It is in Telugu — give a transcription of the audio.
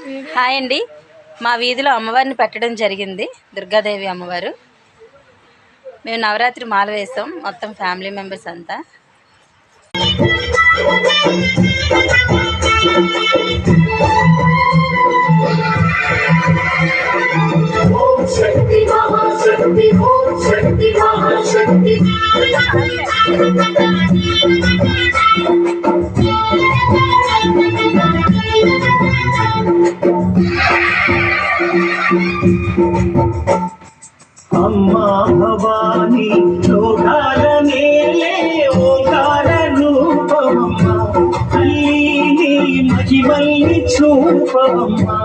హాయ్ అండి, మా వీధిలో అమ్మవారిని పెట్టడం జరిగింది. దుర్గాదేవి అమ్మవారు. మేము నవరాత్రి మాల వేసాం, మొత్తం ఫ్యామిలీ మెంబర్స్ అంతా. అమ్మా భవాని లోకాల నేలే ఓంకార రూపమమ్మా, తల్లి నీ మహిమల్ని చూపమమ్మా.